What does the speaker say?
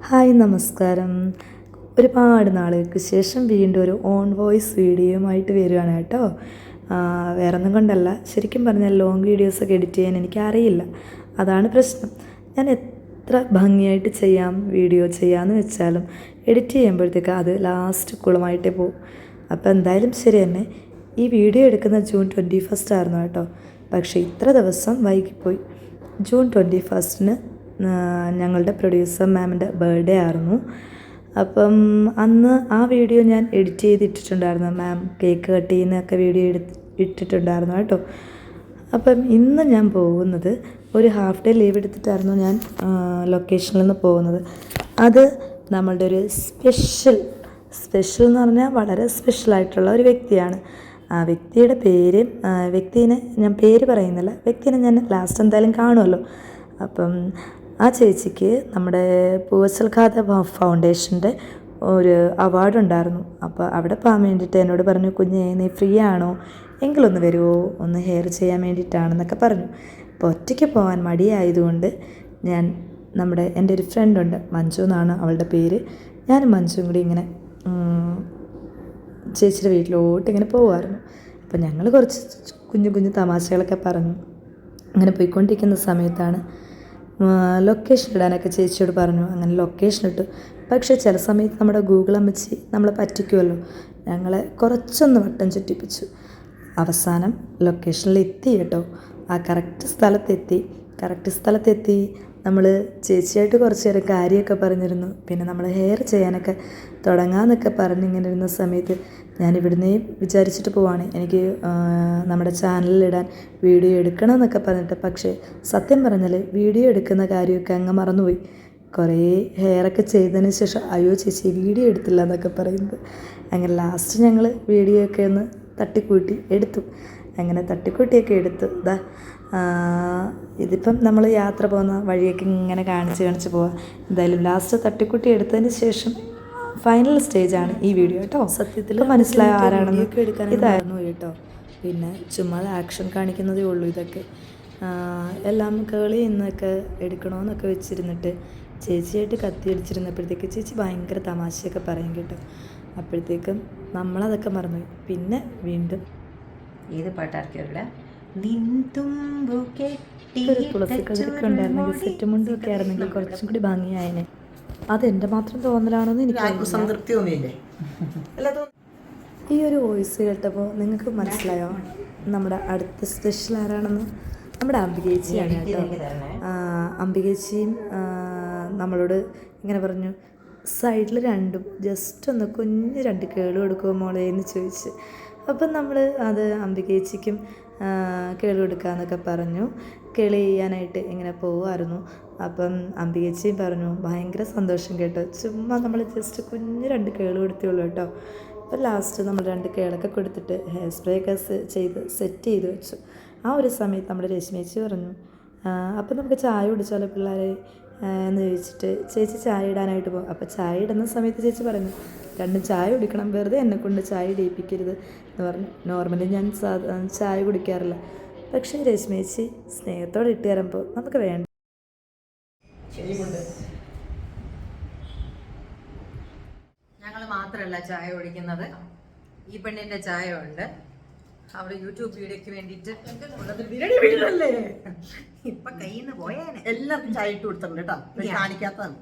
Hi നമസ്കാരം. ഒരുപാട് നാളുകൾക്ക് ശേഷം വീണ്ടും ഒരു ഓൺ വോയിസ് വീഡിയോയുമായിട്ട് വരികയാണ് കേട്ടോ. വേറൊന്നും കൊണ്ടല്ല, ശരിക്കും പറഞ്ഞാൽ ലോങ് വീഡിയോസൊക്കെ എഡിറ്റ് ചെയ്യാൻ എനിക്കറിയില്ല. അതാണ് പ്രശ്നം. ഞാൻ എത്ര ഭംഗിയായിട്ട് വീഡിയോ ചെയ്യാമെന്ന് വെച്ചാലും എഡിറ്റ് ചെയ്യുമ്പോഴത്തേക്ക് അത് ലാസ്റ്റ് കുളമായിട്ടേ പോകും. അപ്പോൾ എന്തായാലും ശരി തന്നെ, ഈ വീഡിയോ എടുക്കുന്ന ജൂൺ 21 ആയിരുന്നു കേട്ടോ. പക്ഷേ ഇത്ര ദിവസം വൈകിപ്പോയി. ജൂൺ 21 ഞങ്ങളുടെ പ്രൊഡ്യൂസർ മാമിൻ്റെ ബർത്ത്ഡേ ആയിരുന്നു. അപ്പം അന്ന് ആ വീഡിയോ ഞാൻ എഡിറ്റ് ചെയ്തിട്ടിട്ടുണ്ടായിരുന്നു. മാം കേക്ക് കട്ട് ചെയ്യുന്നതൊക്കെ വീഡിയോ ഇട്ടിട്ടുണ്ടായിരുന്നു കേട്ടോ. അപ്പം ഇന്ന് ഞാൻ പോകുന്നത് ഒരു ഹാഫ് ഡേ ലീവ് എടുത്തിട്ടായിരുന്നു ഞാൻ ലൊക്കേഷനിൽ നിന്ന് പോകുന്നത്. അത് നമ്മളുടെ ഒരു സ്പെഷ്യൽ എന്ന് പറഞ്ഞാൽ വളരെ സ്പെഷ്യലായിട്ടുള്ള ഒരു വ്യക്തിയാണ്. ആ വ്യക്തിയുടെ പേര്, വ്യക്തിനെ ഞാൻ പേര് പറയുന്നില്ല, വ്യക്തിനെ ഞാൻ ലാസ്റ്റ് എന്തായാലും കാണുമല്ലോ. അപ്പം ആ ചേച്ചിക്ക് നമ്മുടെ പൂവച്ചൽ ഖാദ ഫൗണ്ടേഷൻ്റെ ഒരു അവാർഡ് ഉണ്ടായിരുന്നു. അപ്പോൾ അവിടെ പോകാൻ വേണ്ടിയിട്ട് എന്നോട് പറഞ്ഞു, കുഞ്ഞേ നീ ഫ്രീ ആണോ, എങ്കിലൊന്ന് വരുമോ, ഒന്ന് ഹെയർ ചെയ്യാൻ വേണ്ടിയിട്ടാണെന്നൊക്കെ പറഞ്ഞു. അപ്പോൾ ഒറ്റയ്ക്ക് പോകാൻ മടിയായതുകൊണ്ട് ഞാൻ എൻ്റെ ഒരു ഫ്രണ്ടുണ്ട്, മഞ്ജു എന്നാണ് അവളുടെ പേര്. ഞാനും മഞ്ജുവും കൂടി ഇങ്ങനെ ചേച്ചിയുടെ വീട്ടിലോട്ട് ഇങ്ങനെ പോകുമായിരുന്നു. അപ്പോൾ ഞങ്ങൾ കുറച്ച് കുഞ്ഞു തമാശകളൊക്കെ പറഞ്ഞു. അങ്ങനെ പോയിക്കൊണ്ടിരിക്കുന്ന സമയത്താണ് ലൊക്കേഷൻ ഇടാനൊക്കെ ചേച്ചിയോട് പറഞ്ഞു. അങ്ങനെ ലൊക്കേഷൻ ഇട്ടു. പക്ഷേ ചില സമയത്ത് നമ്മുടെ ഗൂഗിൾ അമ്മച്ചി നമ്മളെ പറ്റിക്കുമല്ലോ. ഞങ്ങളെ കുറച്ചൊന്ന് വട്ടം ചുറ്റിപ്പിച്ചു. അവസാനം ലൊക്കേഷനിൽ എത്തി കേട്ടോ. ആ കറക്റ്റ് സ്ഥലത്തെത്തി നമ്മൾ ചേച്ചിയായിട്ട് കുറച്ച് നേരം കാര്യമൊക്കെ പറഞ്ഞിരുന്നു. പിന്നെ നമ്മൾ ഹെയർ ചെയ്യാനൊക്കെ തുടങ്ങാമെന്നൊക്കെ പറഞ്ഞിങ്ങനെ ഇരുന്ന സമയത്ത് ഞാൻ ഇവിടുന്നേ വിചാരിച്ചിട്ട് പോവാണ്, എനിക്ക് നമ്മുടെ ചാനലിലിടാൻ വീഡിയോ എടുക്കണമെന്നൊക്കെ പറഞ്ഞിട്ട്. പക്ഷേ സത്യം പറഞ്ഞാൽ വീഡിയോ എടുക്കുന്ന കാര്യമൊക്കെ അങ്ങ് മറന്നുപോയി. കുറേ ഹെയറൊക്കെ ചെയ്തതിന് ശേഷം അയ്യോ ചേച്ചി വീഡിയോ എടുത്തില്ല എന്നൊക്കെ പറയുന്നത്. അങ്ങനെ ലാസ്റ്റ് ഞങ്ങൾ വീഡിയോ ഒക്കെ ഒന്ന് തട്ടിക്കൂട്ടി എടുത്തു. അങ്ങനെ തട്ടിക്കൂട്ടിയൊക്കെ എടുത്തു. ഇതിപ്പം നമ്മൾ യാത്ര പോകുന്ന വഴിയൊക്കെ ഇങ്ങനെ കാണിച്ച് പോവാം. എന്തായാലും ലാസ്റ്റ് തട്ടിക്കൂട്ടി എടുത്തതിന് ശേഷം ഫൈനൽ സ്റ്റേജാണ് ഈ വീഡിയോ കേട്ടോ. സത്യത്തിൽ മനസ്സിലായ ആരാണെന്ന് ഇതായിരുന്നു കേട്ടോ. പിന്നെ ചുമ്മാ ആക്ഷൻ കാണിക്കുന്നതേ ഉള്ളൂ ഇതൊക്കെ. എല്ലാം കേളി എന്നൊക്കെ എടുക്കണമെന്നൊക്കെ വെച്ചിരുന്നിട്ട് ചേച്ചിയായിട്ട് കത്തിയടിച്ചിരുന്നപ്പോഴത്തേക്ക് ചേച്ചി ഭയങ്കര തമാശയൊക്കെ പറയും കേട്ടോ. അപ്പോഴത്തേക്കും നമ്മളതൊക്കെ മറന്നുപോയി. പിന്നെ വീണ്ടും ഏത് പാട്ടാർക്കില്ല തുളസി കതിരൊക്കെ ഉണ്ടായിരുന്നെങ്കിൽ സെറ്റ് മുണ്ടൊക്കെ ആയിരുന്നെങ്കിൽ കുറച്ചും കൂടി ഭംഗിയായനെ. അതെൻ്റെ മാത്രം തോന്നലാണെന്ന് എനിക്ക് സംതൃപ്തി തോന്നിയില്ലേ? ഈ ഒരു വോയിസ് കേട്ടപ്പോൾ നിങ്ങൾക്ക് മനസ്സിലായോ നമ്മുടെ അടുത്ത സ്പെഷ്യൽ ആരാണെന്ന്? നമ്മുടെ അംബികേച്ചിയാണ് കേട്ടോ. അംബികേച്ചിയും നമ്മളോട് ഇങ്ങനെ പറഞ്ഞു, സൈഡിൽ രണ്ടും ജസ്റ്റ് ഒന്ന് കുഞ്ഞ് 2 കേള് കൊടുക്കുമോ മോളെ എന്ന് ചോദിച്ച്. അപ്പം നമ്മൾ അത് അംബികേച്ചിക്കും കേളി കൊടുക്കാമെന്നൊക്കെ പറഞ്ഞു. കേളി ചെയ്യാനായിട്ട് ഇങ്ങനെ പോവുമായിരുന്നു. അപ്പം അംബികേച്ചിയും പറഞ്ഞു ഭയങ്കര സന്തോഷം കേട്ടോ, ചുമ്മാ നമ്മൾ ജസ്റ്റ് കുഞ്ഞ് 2 കേള് കൊടുത്തുള്ളൂ കേട്ടോ. അപ്പം ലാസ്റ്റ് നമ്മൾ 2 കേളൊക്കെ കൊടുത്തിട്ട് ഹെയർ സ്പ്രേ ഒക്കെ സെറ്റ് ചെയ്ത് വെച്ചു. ആ ഒരു സമയത്ത് നമ്മുടെ രശ്മിയേച്ചി പറഞ്ഞു, അപ്പം നമുക്ക് ചായ കുടിച്ചാലോ പിള്ളേരെ എന്ന് ചോദിച്ചിട്ട് ചേച്ചി ചായ ഇടാനായിട്ട് പോകും. അപ്പോൾ ചായ ഇടുന്ന സമയത്ത് ചേച്ചി പറഞ്ഞു, 2 ചായ കുടിക്കണം, വെറുതെ എന്നെക്കൊണ്ട് ചായ ഇടിയിപ്പിക്കരുത് എന്ന് പറഞ്ഞു. നോർമലി ഞാൻ ചായ കുടിക്കാറില്ല, പക്ഷേ രശ്മിയേച്ചി സ്നേഹത്തോടെ ഇട്ട് തരുമ്പോൾ നമുക്ക് വേണ്ട. ഞങ്ങൾ മാത്രമല്ല ചായ കുടിക്കുന്നത്, ഈ പെണ്ണിന്റെ ചായ ഉണ്ട്. അവിടെ യൂട്യൂബ് വീഡിയോക്ക് വേണ്ടിയിട്ട് ഇപ്പൊ കയ്യിൽ നിന്ന് പോയേനെ. എല്ലാവർക്കും ചായ ഇട്ട് കൊടുത്തിട്ടുണ്ട് കേട്ടോ, കാണിക്കാത്തതാണ്.